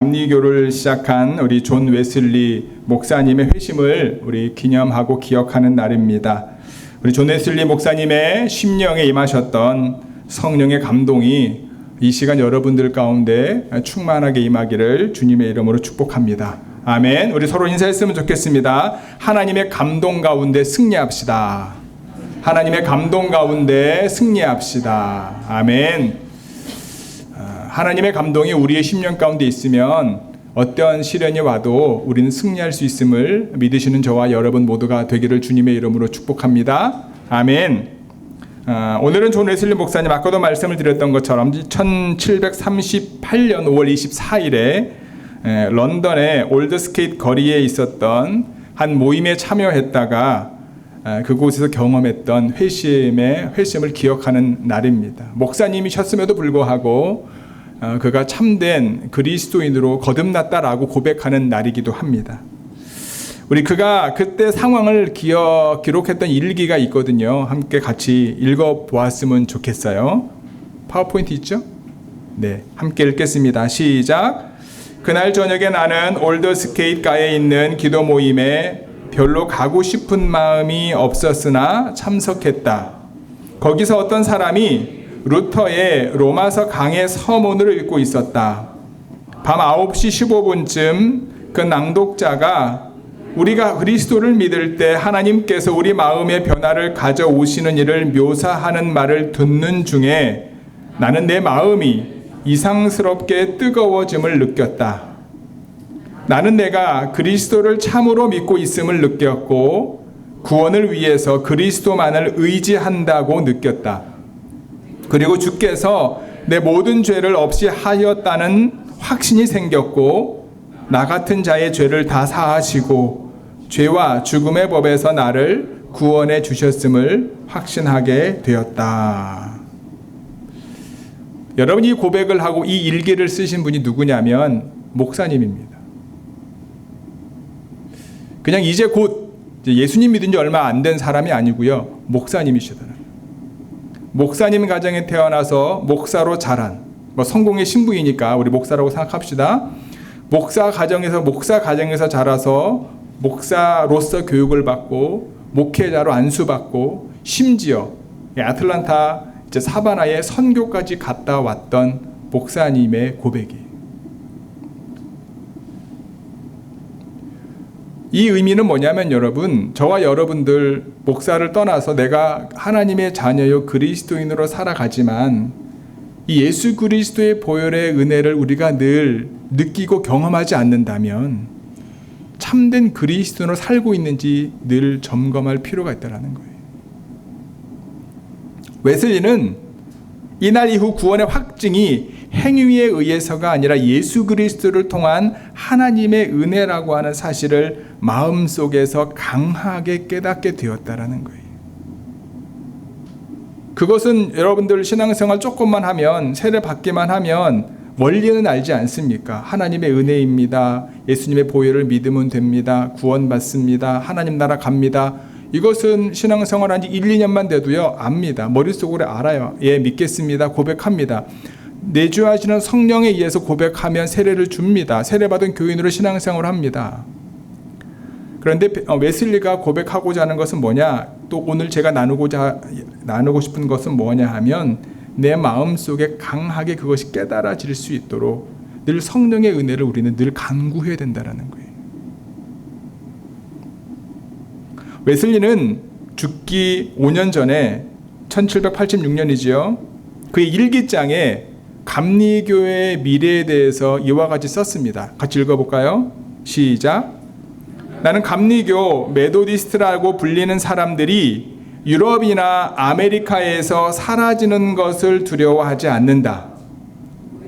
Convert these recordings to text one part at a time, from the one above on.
감리교를 시작한 우리 존 웨슬리 목사님의 회심을 우리 기념하고 기억하는 날입니다. 우리 존 웨슬리 목사님의 심령에 임하셨던 성령의 감동이 이 시간 여러분들 가운데 충만하게 임하기를 주님의 이름으로 축복합니다. 아멘. 우리 서로 인사했으면 좋겠습니다. 하나님의 감동 가운데 승리합시다. 하나님의 감동 가운데 승리합시다. 아멘. 하나님의 감동이 우리의 심령 가운데 있으면 어떠한 시련이 와도 우리는 승리할 수 있음을 믿으시는 저와 여러분 모두가 되기를 주님의 이름으로 축복합니다. 아멘. 오늘은 존 웨슬리 목사님 아까도 말씀을 드렸던 것처럼 1738년 5월 24일에 런던의 올드스케이트 거리에 있었던 한 모임에 참여했다가 그곳에서 경험했던 회심을 기억하는 날입니다. 목사님이셨음에도 불구하고 그가 참된 그리스도인으로 거듭났다라고 고백하는 날이기도 합니다. 우리 그가 그때 상황을 기록했던 일기가 있거든요. 함께 같이 읽어보았으면 좋겠어요. 파워포인트 있죠? 네, 함께 읽겠습니다. 시작. 그날 저녁에 나는 올드스케이트가에 있는 기도 모임에 별로 가고 싶은 마음이 없었으나 참석했다. 거기서 어떤 사람이 루터의 로마서 강의 서문을 읽고 있었다. 밤 9시 15분쯤 그 낭독자가 우리가 그리스도를 믿을 때 하나님께서 우리 마음의 변화를 가져오시는 일을 묘사하는 말을 듣는 중에 나는 내 마음이 이상스럽게 뜨거워짐을 느꼈다. 나는 내가 그리스도를 참으로 믿고 있음을 느꼈고 구원을 위해서 그리스도만을 의지한다고 느꼈다. 그리고 주께서 내 모든 죄를 없이 하였다는 확신이 생겼고 나 같은 자의 죄를 다 사하시고 죄와 죽음의 법에서 나를 구원해 주셨음을 확신하게 되었다. 여러분이 고백을 하고 이 일기를 쓰신 분이 누구냐면 목사님입니다. 그냥 이제 곧 예수님 믿은 지 얼마 안 된 사람이 아니고요. 목사님이시더라고요. 목사님 가정에 태어나서 목사로 자란, 성공의 신부이니까 우리 목사라고 생각합시다. 목사 가정에서 자라서 목사로서 교육을 받고 목회자로 안수받고 심지어 아틀란타 사바나에 선교까지 갔다 왔던 목사님의 고백이. 이 의미는 뭐냐면 여러분, 저와 여러분들 목사를 떠나서 내가 하나님의 자녀요 그리스도인으로 살아가지만 이 예수 그리스도의 보혈의 은혜를 우리가 늘 느끼고 경험하지 않는다면 참된 그리스도인으로 살고 있는지 늘 점검할 필요가 있다는 거예요. 웨슬리는 이날 이후 구원의 확증이 행위에 의해서가 아니라 예수 그리스도를 통한 하나님의 은혜라고 하는 사실을 마음속에서 강하게 깨닫게 되었다라는 거예요. 그것은 여러분들 신앙생활 조금만 하면, 세례 받기만 하면 원리는 알지 않습니까? 하나님의 은혜입니다. 예수님의 보혈을 믿으면 됩니다. 구원받습니다. 하나님 나라 갑니다. 이것은 신앙생활 한 지 1, 2년만 돼도요 압니다. 머릿속으로 알아요. 예, 믿겠습니다. 고백합니다. 내주하시는 성령에 의해서 고백하면 세례를 줍니다. 세례받은 교인으로 신앙생활을 합니다. 그런데 웨슬리가 고백하고자 하는 것은 뭐냐? 또 오늘 제가 나누고 싶은 것은 뭐냐 하면 내 마음속에 강하게 그것이 깨달아질 수 있도록 늘 성령의 은혜를 우리는 늘 간구해야 된다는 거예요. 웨슬리는 죽기 5년 전에 1786년이지요. 그의 일기장에 감리교의 미래에 대해서 이와 같이 썼습니다. 같이 읽어볼까요? 시작. 나는 감리교 메도디스트라고 불리는 사람들이 유럽이나 아메리카에서 사라지는 것을 두려워하지 않는다.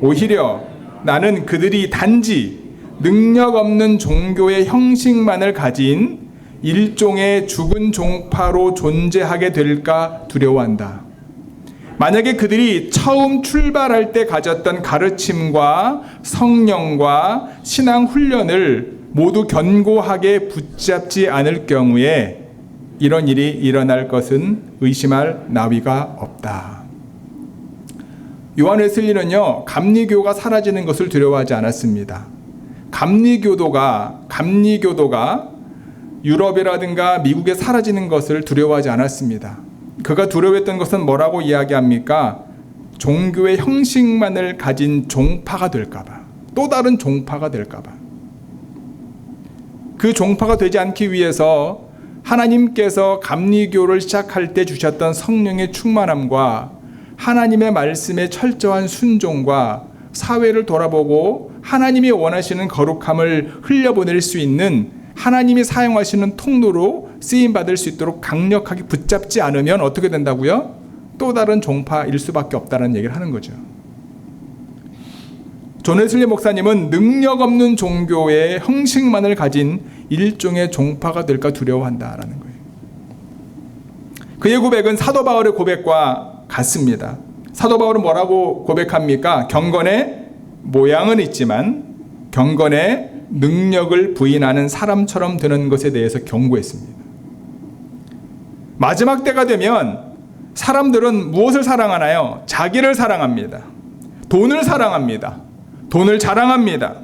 오히려 나는 그들이 단지 능력 없는 종교의 형식만을 가진 일종의 죽은 종파로 존재하게 될까 두려워한다. 만약에 그들이 처음 출발할 때 가졌던 가르침과 성령과 신앙 훈련을 모두 견고하게 붙잡지 않을 경우에 이런 일이 일어날 것은 의심할 나위가 없다. 요한 웨슬리는요, 감리교가 사라지는 것을 두려워하지 않았습니다. 감리교도가 유럽이라든가 미국에 사라지는 것을 두려워하지 않았습니다. 그가 두려워했던 것은 뭐라고 이야기합니까? 종교의 형식만을 가진 종파가 될까봐, 또 다른 종파가 될까봐. 그 종파가 되지 않기 위해서 하나님께서 감리교를 시작할 때 주셨던 성령의 충만함과 하나님의 말씀에 철저한 순종과 사회를 돌아보고 하나님이 원하시는 거룩함을 흘려보낼 수 있는 하나님이 사용하시는 통로로 쓰임받을 수 있도록 강력하게 붙잡지 않으면 어떻게 된다고요? 또 다른 종파일 수밖에 없다는 얘기를 하는 거죠. 존 웨슬리 목사님은 능력 없는 종교의 형식만을 가진 일종의 종파가 될까 두려워한다라는 거예요. 그의 고백은 사도 바울의 고백과 같습니다. 사도 바울은 뭐라고 고백합니까? 경건의 모양은 있지만 경건의 능력을 부인하는 사람처럼 되는 것에 대해서 경고했습니다. 마지막 때가 되면 사람들은 무엇을 사랑하나요? 자기를 사랑합니다. 돈을 사랑합니다. 돈을 자랑합니다.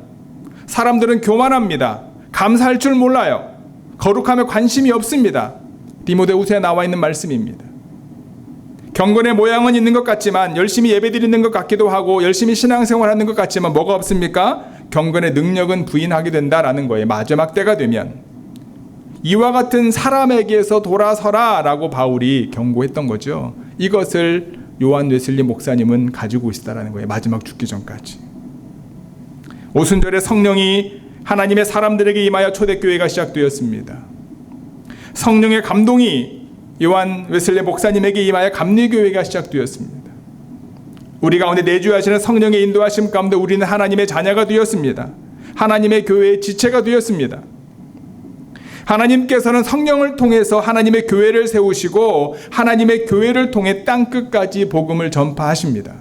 사람들은 교만합니다. 감사할 줄 몰라요. 거룩함에 관심이 없습니다. 디모데후서에 나와 있는 말씀입니다. 경건의 모양은 있는 것 같지만, 열심히 예배드리는 것 같기도 하고 열심히 신앙생활하는 것 같지만 뭐가 없습니까? 경건의 능력은 부인하게 된다라는 거예요. 마지막 때가 되면 이와 같은 사람에게서 돌아서라 라고 바울이 경고했던 거죠. 이것을 요한 웨슬리 목사님은 가지고 있다라는 거예요. 마지막 죽기 전까지. 오순절에 성령이 하나님의 사람들에게 임하여 초대교회가 시작되었습니다. 성령의 감동이 요한 웨슬리 목사님에게 임하여 감리교회가 시작되었습니다. 우리 가운데 내주하시는 성령의 인도하심 가운데 우리는 하나님의 자녀가 되었습니다. 하나님의 교회의 지체가 되었습니다. 하나님께서는 성령을 통해서 하나님의 교회를 세우시고 하나님의 교회를 통해 땅끝까지 복음을 전파하십니다.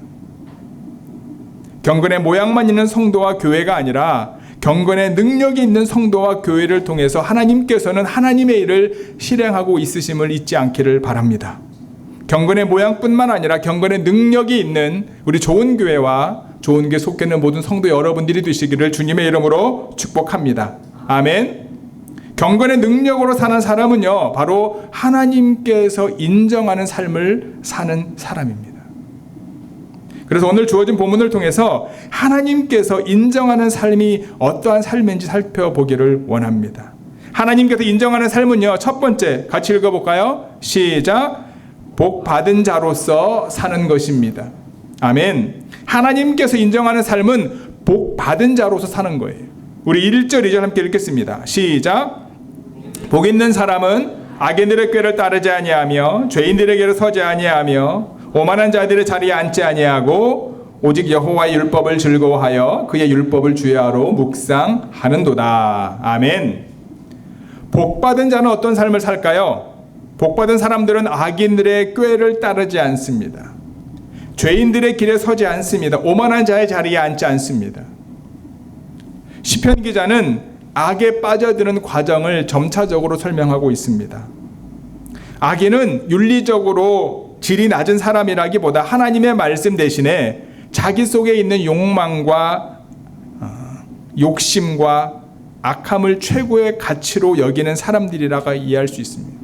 경건의 모양만 있는 성도와 교회가 아니라 경건의 능력이 있는 성도와 교회를 통해서 하나님께서는 하나님의 일을 실행하고 있으심을 잊지 않기를 바랍니다. 경건의 모양뿐만 아니라 경건의 능력이 있는 우리 좋은 교회와 좋은 교회 속해 있는 모든 성도 여러분들이 되시기를 주님의 이름으로 축복합니다. 아멘. 경건의 능력으로 사는 사람은요, 바로 하나님께서 인정하는 삶을 사는 사람입니다. 그래서 오늘 주어진 본문을 통해서 하나님께서 인정하는 삶이 어떠한 삶인지 살펴보기를 원합니다. 하나님께서 인정하는 삶은요, 첫 번째 같이 읽어볼까요? 시작. 복 받은 자로서 사는 것입니다. 아멘. 하나님께서 인정하는 삶은 복 받은 자로서 사는 거예요. 우리 1절 2절 함께 읽겠습니다. 시작. 복 있는 사람은 악인들의 꾀를 따르지 아니하며 죄인들의 길을 서지 아니하며 오만한 자들의 자리에 앉지 아니하고 오직 여호와의 율법을 즐거워하여 그의 율법을 주야로 묵상하는도다. 아멘. 복받은 자는 어떤 삶을 살까요? 복받은 사람들은 악인들의 꾀를 따르지 않습니다. 죄인들의 길에 서지 않습니다. 오만한 자의 자리에 앉지 않습니다. 시편 기자는 악에 빠져드는 과정을 점차적으로 설명하고 있습니다. 악인은 윤리적으로 질이 낮은 사람이라기보다 하나님의 말씀 대신에 자기 속에 있는 욕망과 욕심과 악함을 최고의 가치로 여기는 사람들이라고 이해할 수 있습니다.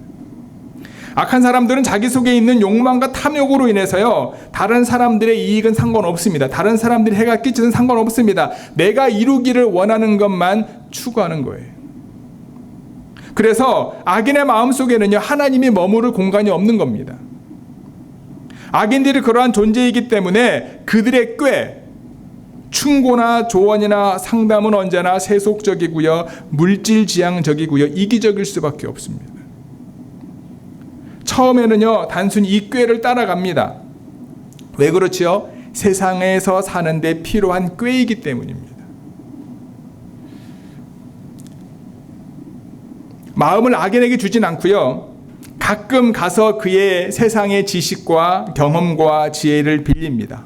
악한 사람들은 자기 속에 있는 욕망과 탐욕으로 인해서요, 다른 사람들의 이익은 상관없습니다. 다른 사람들이 해가 끼치는 상관없습니다. 내가 이루기를 원하는 것만 추구하는 거예요. 그래서 악인의 마음속에는요, 하나님이 머무를 공간이 없는 겁니다. 악인들이 그러한 존재이기 때문에 그들의 꾀, 충고나 조언이나 상담은 언제나 세속적이고요, 물질지향적이고요, 이기적일 수밖에 없습니다. 처음에는요, 단순히 이 꾀를 따라갑니다. 왜 그렇지요? 세상에서 사는데 필요한 꾀이기 때문입니다. 마음을 악인에게 주진 않고요, 가끔 가서 그의 세상의 지식과 경험과 지혜를 빌립니다.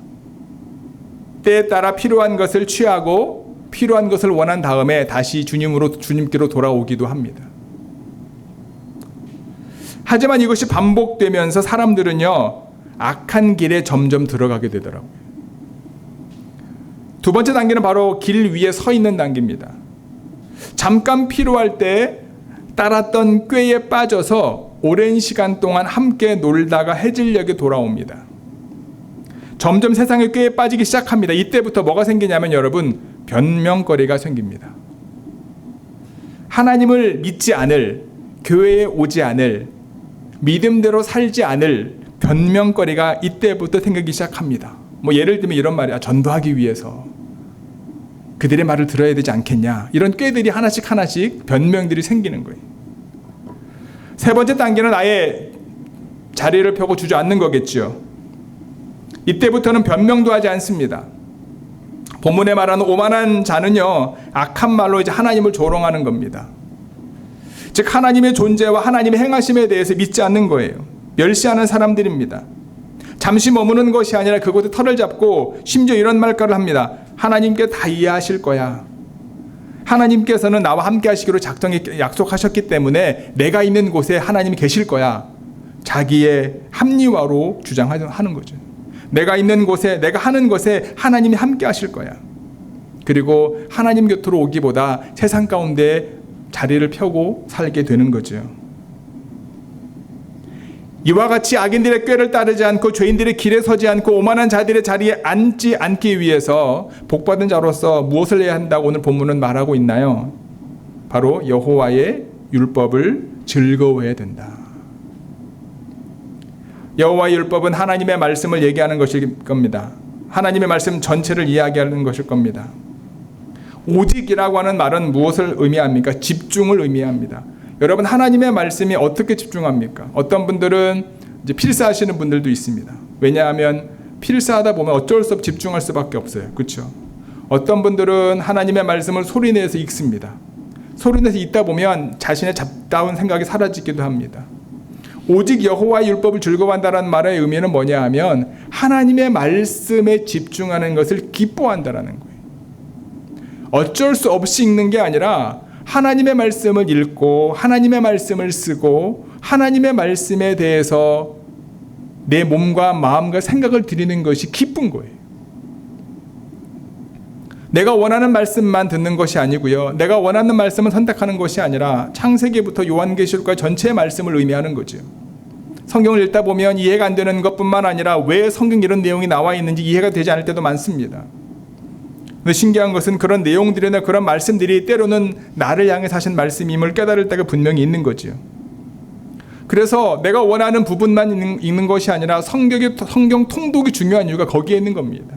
때에 따라 필요한 것을 취하고 필요한 것을 원한 다음에 다시 주님께로 돌아오기도 합니다. 하지만 이것이 반복되면서 사람들은요, 악한 길에 점점 들어가게 되더라고요. 두 번째 단계는 바로 길 위에 서 있는 단계입니다. 잠깐 피로할 때 따랐던 꾀에 빠져서 오랜 시간 동안 함께 놀다가 해질녘에 돌아옵니다. 점점 세상의 꾀에 빠지기 시작합니다. 이때부터 뭐가 생기냐면 여러분, 변명거리가 생깁니다. 하나님을 믿지 않을, 교회에 오지 않을, 믿음대로 살지 않을 변명거리가 이때부터 생기기 시작합니다. 뭐 예를 들면 이런 말이야. 전도하기 위해서 그들의 말을 들어야 되지 않겠냐. 이런 꾀들이 하나씩 변명들이 생기는 거예요. 세 번째 단계는 아예 자리를 펴고 주저앉는 거겠죠. 이때부터는 변명도 하지 않습니다. 본문에 말하는 오만한 자는요, 악한 말로 이제 하나님을 조롱하는 겁니다. 즉 하나님의 존재와 하나님의 행하심에 대해서 믿지 않는 거예요. 멸시하는 사람들입니다. 잠시 머무는 것이 아니라 그곳에 털을 잡고 심지어 이런 말까지 합니다. 하나님께 다 이해하실 거야. 하나님께서는 나와 함께 하시기로 약속하셨기 때문에 내가 있는 곳에 하나님이 계실 거야. 자기의 합리화로 주장하는 거죠. 내가 있는 곳에, 내가 하는 것에 하나님이 함께 하실 거야. 그리고 하나님 곁으로 오기보다 세상 가운데 자리를 펴고 살게 되는 거죠. 이와 같이 악인들의 꾀를 따르지 않고 죄인들의 길에 서지 않고 오만한 자들의 자리에 앉지 않기 위해서 복받은 자로서 무엇을 해야 한다고 오늘 본문은 말하고 있나요? 바로 여호와의 율법을 즐거워해야 된다. 여호와의 율법은 하나님의 말씀을 얘기하는 것일 겁니다. 하나님의 말씀 전체를 이야기하는 것일 겁니다. 오직이라고 하는 말은 무엇을 의미합니까? 집중을 의미합니다. 여러분, 하나님의 말씀이 어떻게 집중합니까? 어떤 분들은 이제 필사하시는 분들도 있습니다. 왜냐하면 필사하다 보면 어쩔 수 없이 집중할 수밖에 없어요. 그렇죠? 어떤 분들은 하나님의 말씀을 소리내서 읽습니다. 소리내서 읽다 보면 자신의 잡다운 생각이 사라지기도 합니다. 오직 여호와의 율법을 즐거워한다는 말의 의미는 뭐냐 하면 하나님의 말씀에 집중하는 것을 기뻐한다라는 거예요. 어쩔 수 없이 읽는 게 아니라 하나님의 말씀을 읽고 하나님의 말씀을 쓰고 하나님의 말씀에 대해서 내 몸과 마음과 생각을 드리는 것이 기쁜 거예요. 내가 원하는 말씀만 듣는 것이 아니고요. 내가 원하는 말씀을 선택하는 것이 아니라 창세기부터 요한계시록까지 전체의 말씀을 의미하는 거죠. 성경을 읽다 보면 이해가 안 되는 것뿐만 아니라 왜 성경 이런 내용이 나와 있는지 이해가 되지 않을 때도 많습니다. 근데 신기한 것은 그런 내용들이나 그런 말씀들이 때로는 나를 향해 하신 말씀임을 깨달을 때가 분명히 있는 거죠. 그래서 내가 원하는 부분만 읽는 것이 아니라 성경 통독이 중요한 이유가 거기에 있는 겁니다.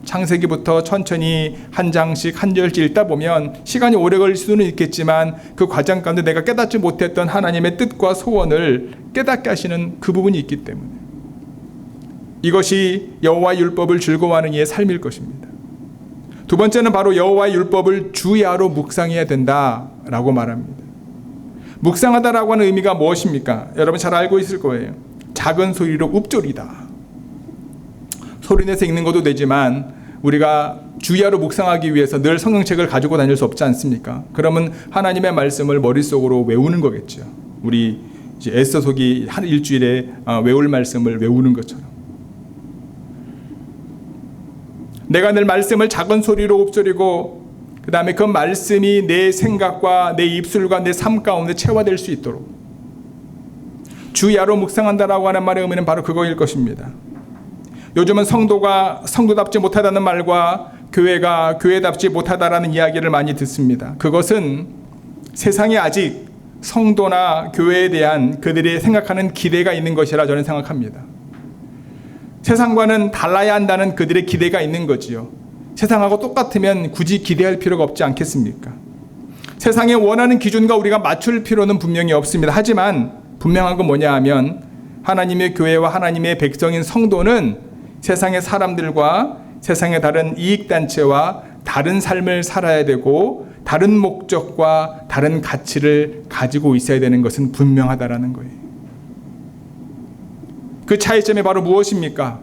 창세기부터 천천히 한 장씩 한 절씩 읽다 보면 시간이 오래 걸릴 수는 있겠지만 그 과정 가운데 내가 깨닫지 못했던 하나님의 뜻과 소원을 깨닫게 하시는 그 부분이 있기 때문에 이것이 여호와의 율법을 즐거워하는 이의 삶일 것입니다. 두 번째는 바로 여호와의 율법을 주야로 묵상해야 된다라고 말합니다. 묵상하다라고 하는 의미가 무엇입니까? 여러분 잘 알고 있을 거예요. 작은 소리로 읊조리다. 소리내서 읽는 것도 되지만 우리가 주야로 묵상하기 위해서 늘 성경책을 가지고 다닐 수 없지 않습니까? 그러면 하나님의 말씀을 머릿속으로 외우는 거겠죠. 우리 이제 에스더속이 한 일주일에 외울 말씀을 외우는 것처럼. 내가 늘 말씀을 작은 소리로 읊조리고 그 다음에 그 말씀이 내 생각과 내 입술과 내 삶 가운데 체화될 수 있도록 주야로 묵상한다라고 하는 말의 의미는 바로 그거일 것입니다. 요즘은 성도가 성도답지 못하다는 말과 교회가 교회답지 못하다라는 이야기를 많이 듣습니다. 그것은 세상에 아직 성도나 교회에 대한 그들이 생각하는 기대가 있는 것이라 저는 생각합니다. 세상과는 달라야 한다는 그들의 기대가 있는 거지요. 세상하고 똑같으면 굳이 기대할 필요가 없지 않겠습니까? 세상에 원하는 기준과 우리가 맞출 필요는 분명히 없습니다. 하지만 분명한 건 뭐냐 하면 하나님의 교회와 하나님의 백성인 성도는 세상의 사람들과 세상의 다른 이익단체와 다른 삶을 살아야 되고 다른 목적과 다른 가치를 가지고 있어야 되는 것은 분명하다라는 거예요. 그 차이점이 바로 무엇입니까?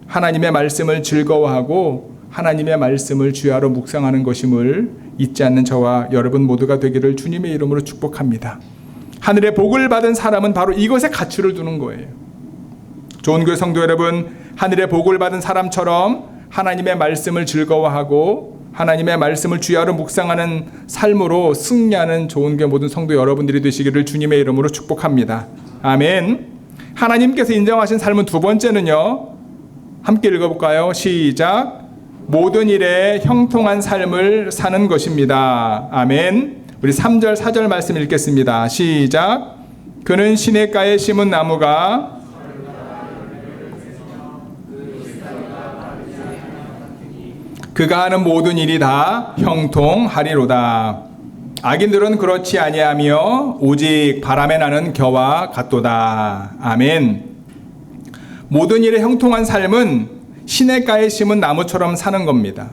하나님의 말씀을 즐거워하고 하나님의 말씀을 주야로 묵상하는 것임을 잊지 않는 저와 여러분 모두가 되기를 주님의 이름으로 축복합니다. 하늘의 복을 받은 사람은 바로 이것에 가치를 두는 거예요. 좋은 교회 성도 여러분, 하늘의 복을 받은 사람처럼 하나님의 말씀을 즐거워하고 하나님의 말씀을 주야로 묵상하는 삶으로 승리하는 좋은 교 모든 성도 여러분들이 되시기를 주님의 이름으로 축복합니다. 아멘. 하나님께서 인정하신 삶은 두 번째는요. 함께 읽어볼까요? 시작. 모든 일에 형통한 삶을 사는 것입니다. 아멘. 우리 3절 4절 말씀 읽겠습니다. 시작. 그는 시냇가에 심은 나무가 그가 하는 모든 일이 다 형통하리로다. 악인들은 그렇지 아니하며 오직 바람에 나는 겨와 같도다. 아멘. 모든 일에 형통한 삶은 시냇가에 심은 나무처럼 사는 겁니다.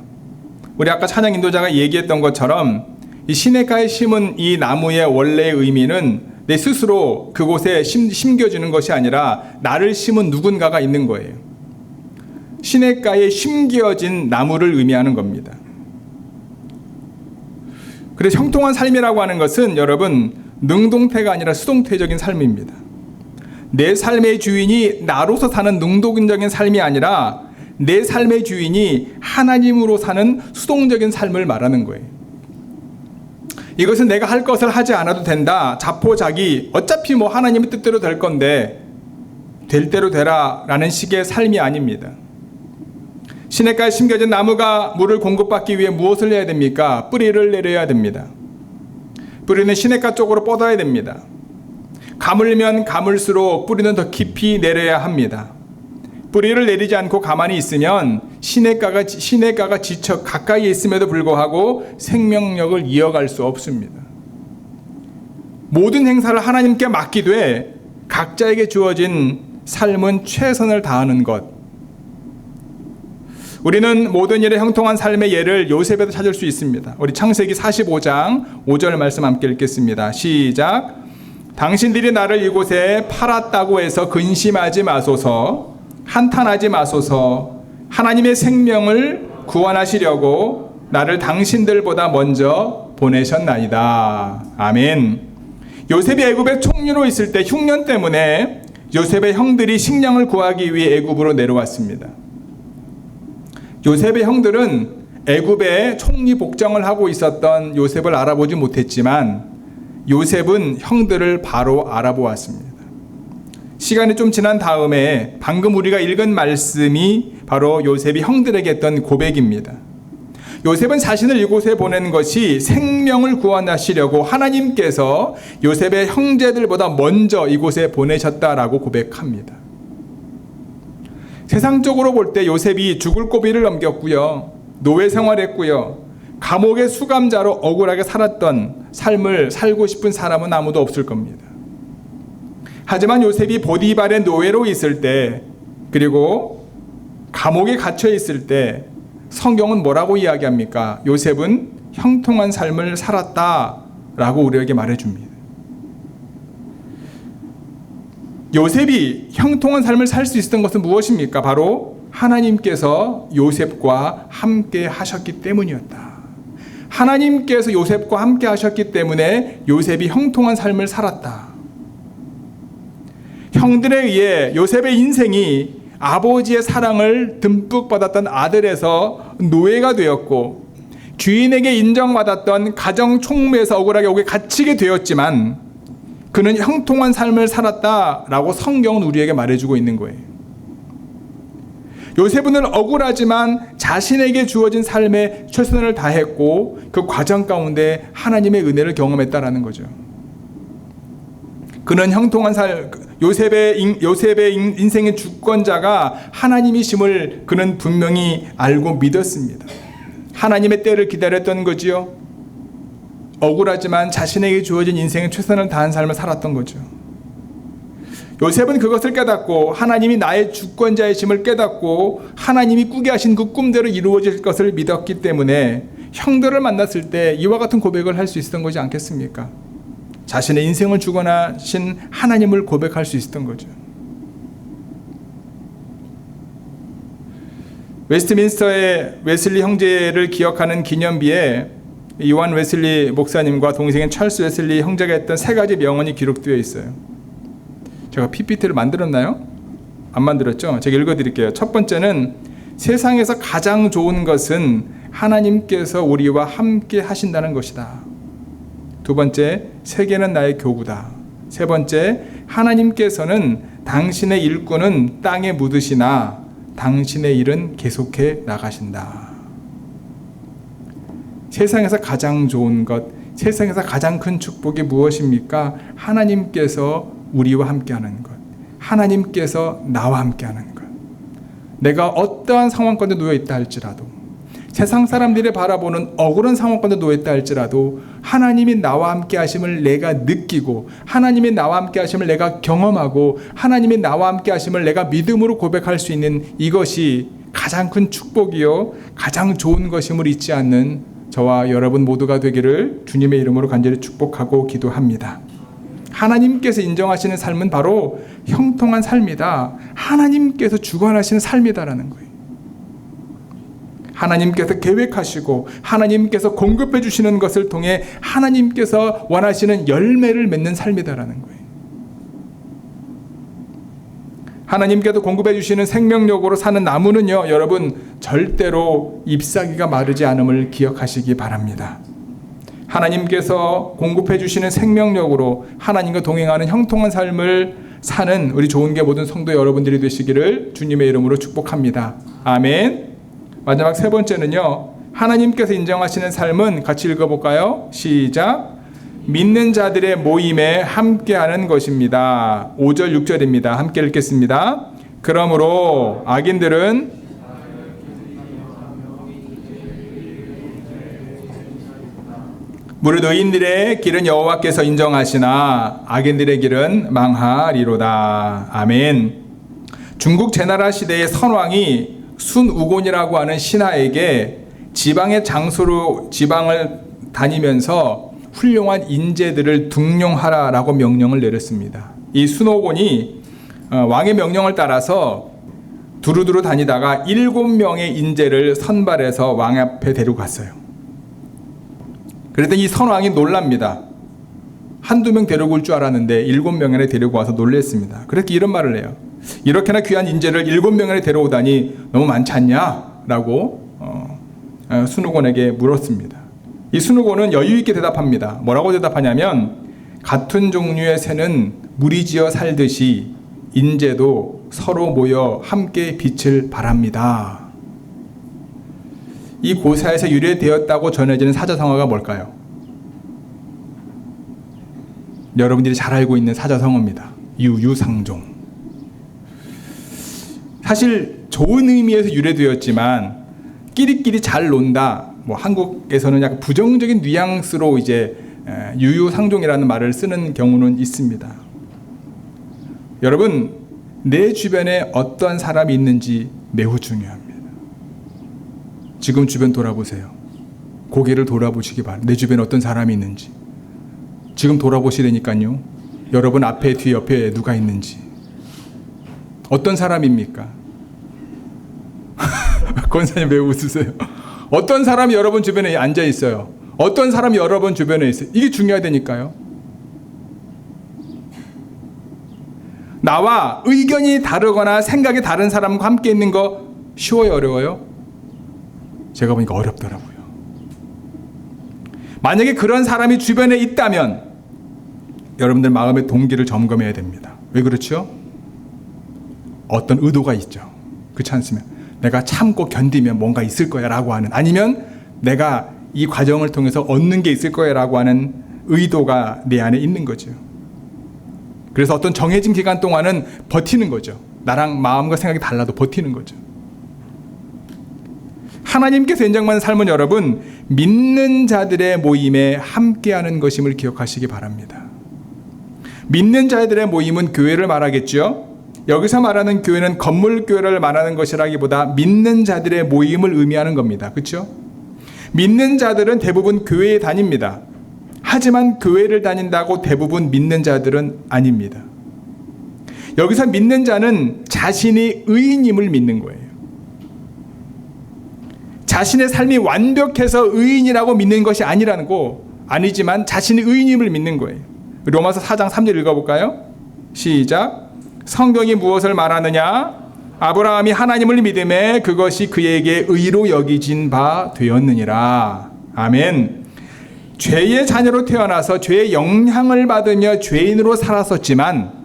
우리 아까 찬양 인도자가 얘기했던 것처럼 이 시냇가에 심은 이 나무의 원래의 의미는 내 스스로 그곳에 심겨지는 것이 아니라 나를 심은 누군가가 있는 거예요. 시냇가에 심겨진 나무를 의미하는 겁니다. 그래서 형통한 삶이라고 하는 것은 여러분 능동태가 아니라 수동태적인 삶입니다. 내 삶의 주인이 나로서 사는 능동적인 삶이 아니라 내 삶의 주인이 하나님으로 사는 수동적인 삶을 말하는 거예요. 이것은 내가 할 것을 하지 않아도 된다. 자포자기 어차피 뭐 하나님의 뜻대로 될 건데 될 대로 되라 라는 식의 삶이 아닙니다. 시냇가에 심겨진 나무가 물을 공급받기 위해 무엇을 해야 됩니까? 뿌리를 내려야 됩니다. 뿌리는 시냇가 쪽으로 뻗어야 됩니다. 가물면 가물수록 뿌리는 더 깊이 내려야 합니다. 뿌리를 내리지 않고 가만히 있으면 시냇가가 지쳐 가까이 있음에도 불구하고 생명력을 이어갈 수 없습니다. 모든 행사를 하나님께 맡기되 각자에게 주어진 삶은 최선을 다하는 것. 우리는 모든 일에 형통한 삶의 예를 요셉에도 찾을 수 있습니다. 우리 창세기 45장 5절 말씀 함께 읽겠습니다. 시작. 당신들이 나를 이곳에 팔았다고 해서 근심하지 마소서, 한탄하지 마소서. 하나님의 생명을 구원하시려고 나를 당신들보다 먼저 보내셨나이다. 아멘. 요셉이 애굽의 총리로 있을 때 흉년 때문에 요셉의 형들이 식량을 구하기 위해 애굽으로 내려왔습니다. 요셉의 형들은 애굽에 총리 복장을 하고 있었던 요셉을 알아보지 못했지만 요셉은 형들을 바로 알아보았습니다. 시간이 좀 지난 다음에 방금 우리가 읽은 말씀이 바로 요셉이 형들에게 했던 고백입니다. 요셉은 자신을 이곳에 보낸 것이 생명을 구원하시려고 하나님께서 요셉의 형제들보다 먼저 이곳에 보내셨다라고 고백합니다. 세상적으로 볼 때 요셉이 죽을 고비를 넘겼고요. 노예 생활했고요. 감옥의 수감자로 억울하게 살았던 삶을 살고 싶은 사람은 아무도 없을 겁니다. 하지만 요셉이 보디발의 노예로 있을 때 그리고 감옥에 갇혀 있을 때 성경은 뭐라고 이야기합니까? 요셉은 형통한 삶을 살았다라고 우리에게 말해줍니다. 요셉이 형통한 삶을 살 수 있었던 것은 무엇입니까? 바로 하나님께서 요셉과 함께 하셨기 때문이었다. 하나님께서 요셉과 함께 하셨기 때문에 요셉이 형통한 삶을 살았다. 형들에 의해 요셉의 인생이 아버지의 사랑을 듬뿍 받았던 아들에서 노예가 되었고 주인에게 인정받았던 가정 총무에서 억울하게 옥에 갇히게 되었지만 그는 형통한 삶을 살았다라고 성경은 우리에게 말해주고 있는 거예요. 요셉은 억울하지만 자신에게 주어진 삶에 최선을 다했고 그 과정 가운데 하나님의 은혜를 경험했다라는 거죠. 그는 형통한 삶, 요셉의 인생의 주권자가 하나님이심을 그는 분명히 알고 믿었습니다. 하나님의 때를 기다렸던 거지요. 억울하지만 자신에게 주어진 인생의 최선을 다한 삶을 살았던 거죠. 요셉은 그것을 깨닫고 하나님이 나의 주권자이심을 깨닫고 하나님이 꾸게 하신 그 꿈대로 이루어질 것을 믿었기 때문에 형들을 만났을 때 이와 같은 고백을 할 수 있었던 거지 않겠습니까? 자신의 인생을 주관하신 하나님을 고백할 수 있었던 거죠. 웨스트민스터의 웨슬리 형제를 기억하는 기념비에 요한 웨슬리 목사님과 동생인 찰스 웨슬리 형제가 했던 세 가지 명언이 기록되어 있어요. 제가 PPT를 만들었나요? 안 만들었죠? 제가 읽어드릴게요. 첫 번째는 세상에서 가장 좋은 것은 하나님께서 우리와 함께 하신다는 것이다. 두 번째, 세계는 나의 교구다. 세 번째, 하나님께서는 당신의 일꾼은 땅에 묻으시나 당신의 일은 계속해 나가신다. 세상에서 가장 좋은 것, 세상에서 가장 큰 축복이 무엇입니까? 하나님께서 우리와 함께하는 것, 하나님께서 나와 함께하는 것. 내가 어떠한 상황 가운데 놓여 있다 할지라도, 세상 사람들이 바라보는 억울한 상황 가운데 놓여 있다 할지라도 하나님이 나와 함께 하심을 내가 느끼고, 하나님이 나와 함께 하심을 내가 경험하고, 하나님이 나와 함께 하심을 내가 믿음으로 고백할 수 있는 이것이 가장 큰 축복이요 가장 좋은 것임을 잊지 않는 저와 여러분 모두가 되기를 주님의 이름으로 간절히 축복하고 기도합니다. 하나님께서 인정하시는 삶은 바로 형통한 삶이다. 하나님께서 주관하시는 삶이다라는 거예요. 하나님께서 계획하시고 하나님께서 공급해 주시는 것을 통해 하나님께서 원하시는 열매를 맺는 삶이다라는 거예요. 하나님께서 공급해 주시는 생명력으로 사는 나무는요, 여러분 절대로 잎사귀가 마르지 않음을 기억하시기 바랍니다. 하나님께서 공급해 주시는 생명력으로 하나님과 동행하는 형통한 삶을 사는 우리 좋은게 모든 성도 여러분들이 되시기를 주님의 이름으로 축복합니다. 아멘. 마지막 세 번째는요, 하나님께서 인정하시는 삶은 같이 읽어볼까요? 시작. 믿는 자들의 모임에 함께하는 것입니다. 5절 6절입니다. 함께 읽겠습니다. 그러므로 악인들은 무릇 의인들의 길은 여호와께서 인정하시나 악인들의 길은 망하리로다. 아멘. 중국 제나라 시대의 선왕이 순우곤이라고 하는 신하에게 지방의 장소로 지방을 다니면서 훌륭한 인재들을 등용하라라고 명령을 내렸습니다. 이 순오곤이 왕의 명령을 따라서 두루두루 다니다가 7명의 인재를 선발해서 왕 앞에 데리고 갔어요. 그랬더니 이 선왕이 놀랍니다. 한두 명 데리고 올 줄 알았는데 7명이나 데리고 와서 놀랬습니다. 그렇게 이런 말을 해요. 이렇게나 귀한 인재를 7명이나 데려오다니 너무 많지 않냐? 라고 순우곤에게 물었습니다. 이 순우곤은 여유있게 대답합니다. 뭐라고 대답하냐면, 같은 종류의 새는 무리지어 살듯이 인재도 서로 모여 함께 빛을 발합니다. 이 고사에서 유래되었다고 전해지는 사자성어가 뭘까요? 여러분들이 잘 알고 있는 사자성어입니다. 유유상종. 사실 좋은 의미에서 유래되었지만 끼리끼리 잘 논다, 한국에서는 약간 부정적인 뉘앙스로 이제 유유상종이라는 말을 쓰는 경우는 있습니다. 여러분, 내 주변에 어떤 사람이 있는지 매우 중요합니다. 지금 주변 돌아보세요. 고개를 돌아보시기 바랍니다. 내 주변에 어떤 사람이 있는지. 지금 돌아보시라니까요. 여러분 앞에, 뒤에, 옆에 누가 있는지. 어떤 사람입니까? 권사님 왜 웃으세요? 어떤 사람이 여러분 주변에 앉아 있어요? 어떤 사람이 여러분 주변에 있어요? 이게 중요하다니까요. 나와 의견이 다르거나 생각이 다른 사람과 함께 있는 거 쉬워요, 어려워요? 제가 보니까 어렵더라고요. 만약에 그런 사람이 주변에 있다면 여러분들 마음의 동기를 점검해야 됩니다. 왜 그렇죠? 어떤 의도가 있죠. 그렇지 않습니까? 내가 참고 견디면 뭔가 있을 거야 라고 하는, 아니면 내가 이 과정을 통해서 얻는 게 있을 거야 라고 하는 의도가 내 안에 있는 거죠. 그래서 어떤 정해진 기간 동안은 버티는 거죠. 나랑 마음과 생각이 달라도 버티는 거죠. 하나님께서 인정받는 삶은 여러분, 믿는 자들의 모임에 함께하는 것임을 기억하시기 바랍니다. 믿는 자들의 모임은 교회를 말하겠죠. 여기서 말하는 교회는 건물 교회를 말하는 것이라기보다 믿는 자들의 모임을 의미하는 겁니다. 그렇죠? 믿는 자들은 대부분 교회에 다닙니다. 하지만 교회를 다닌다고 대부분 믿는 자들은 아닙니다. 여기서 믿는 자는 자신이 의인임을 믿는 거예요. 자신의 삶이 완벽해서 의인이라고 믿는 것이 아니지만 자신이 의인임을 믿는 거예요. 로마서 4장 3절 읽어볼까요? 시작. 성경이 무엇을 말하느냐? 아브라함이 하나님을 믿음에 그것이 그에게 의로 여기진 바 되었느니라. 아멘. 죄의 자녀로 태어나서 죄의 영향을 받으며 죄인으로 살았었지만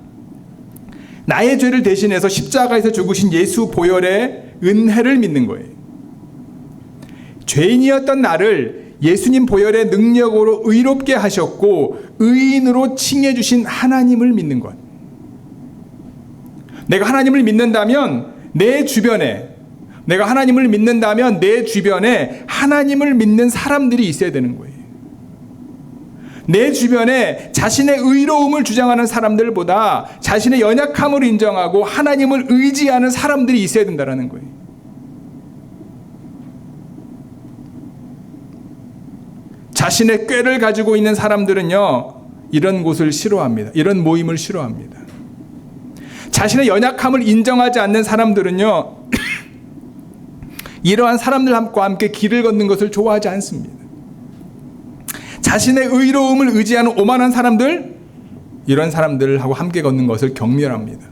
나의 죄를 대신해서 십자가에서 죽으신 예수 보혈의 은혜를 믿는 거예요. 죄인이었던 나를 예수님 보혈의 능력으로 의롭게 하셨고 의인으로 칭해 주신 하나님을 믿는 것. 내가 하나님을 믿는다면 내 주변에 하나님을 믿는 사람들이 있어야 되는 거예요. 내 주변에 자신의 의로움을 주장하는 사람들보다 자신의 연약함을 인정하고 하나님을 의지하는 사람들이 있어야 된다는 거예요. 자신의 꾀를 가지고 있는 사람들은요, 이런 곳을 싫어합니다. 이런 모임을 싫어합니다. 자신의 연약함을 인정하지 않는 사람들은요, 이러한 사람들과 함께 길을 걷는 것을 좋아하지 않습니다. 자신의 의로움을 의지하는 오만한 사람들, 이런 사람들하고 함께 걷는 것을 경멸합니다.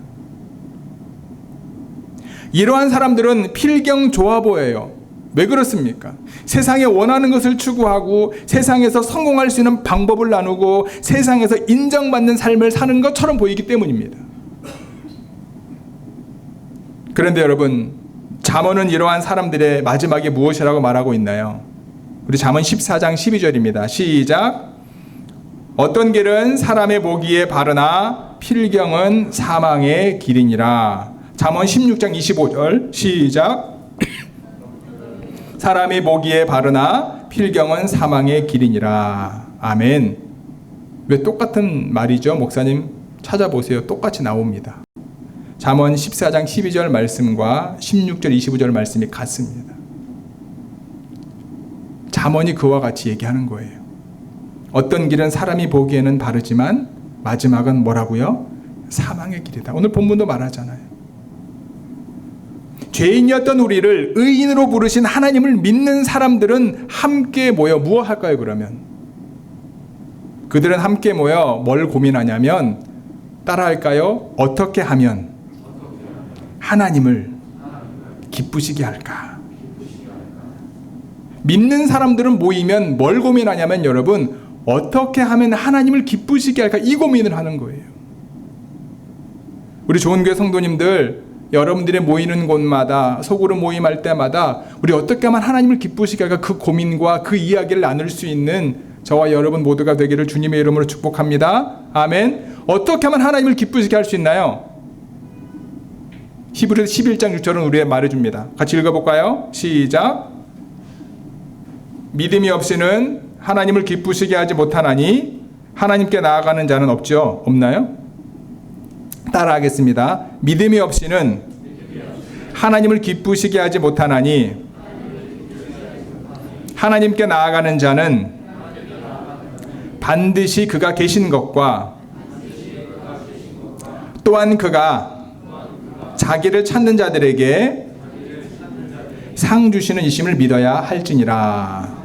이러한 사람들은 필경 조합어예요. 왜 그렇습니까? 세상에 원하는 것을 추구하고 세상에서 성공할 수 있는 방법을 나누고 세상에서 인정받는 삶을 사는 것처럼 보이기 때문입니다. 그런데 여러분, 잠언은 이러한 사람들의 마지막에 무엇이라고 말하고 있나요? 우리 잠언 14장 12절입니다. 시작. 어떤 길은 사람의 보기에 바르나 필경은 사망의 길이니라. 잠언 16장 25절 시작. 사람의 보기에 바르나 필경은 사망의 길이니라. 아멘. 왜 똑같은 말이죠? 목사님 찾아보세요. 똑같이 나옵니다. 잠언 14장 12절 말씀과 16절 25절 말씀이 같습니다. 잠언이 그와 같이 얘기하는 거예요. 어떤 길은 사람이 보기에는 바르지만 마지막은 뭐라고요? 사망의 길이다. 오늘 본문도 말하잖아요. 죄인이었던 우리를 의인으로 부르신 하나님을 믿는 사람들은 함께 모여 무엇 할까요? 그러면 그들은 함께 모여 뭘 고민하냐면 따라할까요? 어떻게 하면 하나님을 기쁘시게 할까? 믿는 사람들은 모이면 뭘 고민하냐면 여러분, 어떻게 하면 하나님을 기쁘시게 할까? 이 고민을 하는 거예요. 우리 좋은교회 성도님들, 여러분들이 모이는 곳마다 소그룹 모임할 때마다 우리 어떻게 하면 하나님을 기쁘시게 할까? 그 고민과 그 이야기를 나눌 수 있는 저와 여러분 모두가 되기를 주님의 이름으로 축복합니다. 아멘. 어떻게 하면 하나님을 기쁘시게 할 수 있나요? 히브리서 11장 6절은 우리에게 말해줍니다. 같이 읽어볼까요? 시작. 믿음이 없이는 하나님을 기쁘시게 하지 못하나니 하나님께 나아가는 자는 없죠? 없나요? 따라하겠습니다. 믿음이 없이는 하나님을 기쁘시게 하지 못하나니 하나님께 나아가는 자는 반드시 그가 계신 것과 또한 그가 자기를 찾는 자들에게 상 주시는 이심을 믿어야 할지니라.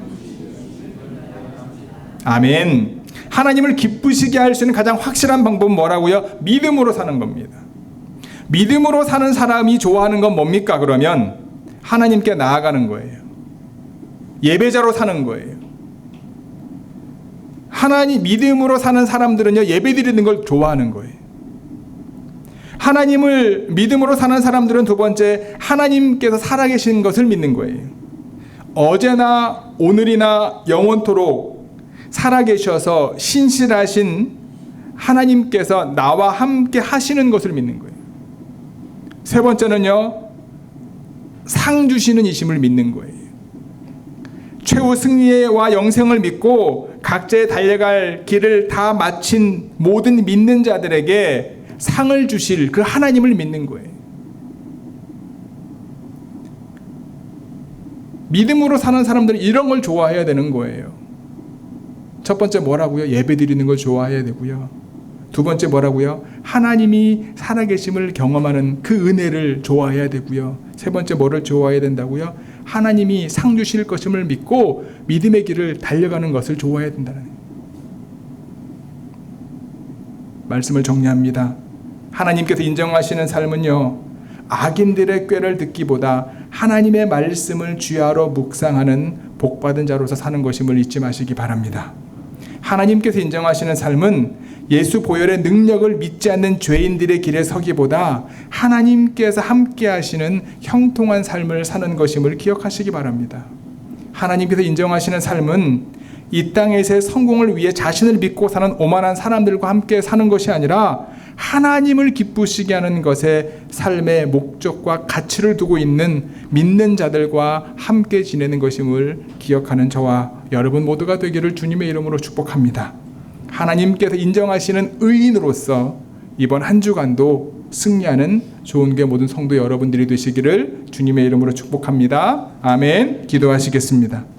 아멘. 하나님을 기쁘시게 할 수 있는 가장 확실한 방법은 뭐라고요? 믿음으로 사는 겁니다. 믿음으로 사는 사람이 좋아하는 건 뭡니까? 그러면 하나님께 나아가는 거예요. 예배자로 사는 거예요. 하나님 믿음으로 사는 사람들은요, 예배드리는 걸 좋아하는 거예요. 하나님을 믿음으로 사는 사람들은 두 번째, 하나님께서 살아계신 것을 믿는 거예요. 어제나 오늘이나 영원토록 살아계셔서 신실하신 하나님께서 나와 함께 하시는 것을 믿는 거예요. 세 번째는요, 상 주시는 이심을 믿는 거예요. 최후 승리와 영생을 믿고 각자의 달려갈 길을 다 마친 모든 믿는 자들에게 상을 주실 그 하나님을 믿는 거예요. 믿음으로 사는 사람들은 이런 걸 좋아해야 되는 거예요. 첫 번째 뭐라고요? 예배 드리는 걸 좋아해야 되고요. 두 번째 뭐라고요? 하나님이 살아계심을 경험하는 그 은혜를 좋아해야 되고요. 세 번째 뭐를 좋아해야 된다고요? 하나님이 상 주실 것임을 믿고 믿음의 길을 달려가는 것을 좋아해야 된다는 거예요. 말씀을 정리합니다. 하나님께서 인정하시는 삶은요, 악인들의 꾀를 듣기보다 하나님의 말씀을 주야로 묵상하는 복받은 자로서 사는 것임을 잊지 마시기 바랍니다. 하나님께서 인정하시는 삶은 예수 보혈의 능력을 믿지 않는 죄인들의 길에 서기보다 하나님께서 함께 하시는 형통한 삶을 사는 것임을 기억하시기 바랍니다. 하나님께서 인정하시는 삶은 이 땅에서의 성공을 위해 자신을 믿고 사는 오만한 사람들과 함께 사는 것이 아니라 하나님을 기쁘시게 하는 것에 삶의 목적과 가치를 두고 있는 믿는 자들과 함께 지내는 것임을 기억하는 저와 여러분 모두가 되기를 주님의 이름으로 축복합니다. 하나님께서 인정하시는 의인으로서 이번 한 주간도 승리하는 좋은 교회 모든 성도 여러분들이 되시기를 주님의 이름으로 축복합니다. 아멘. 기도하시겠습니다.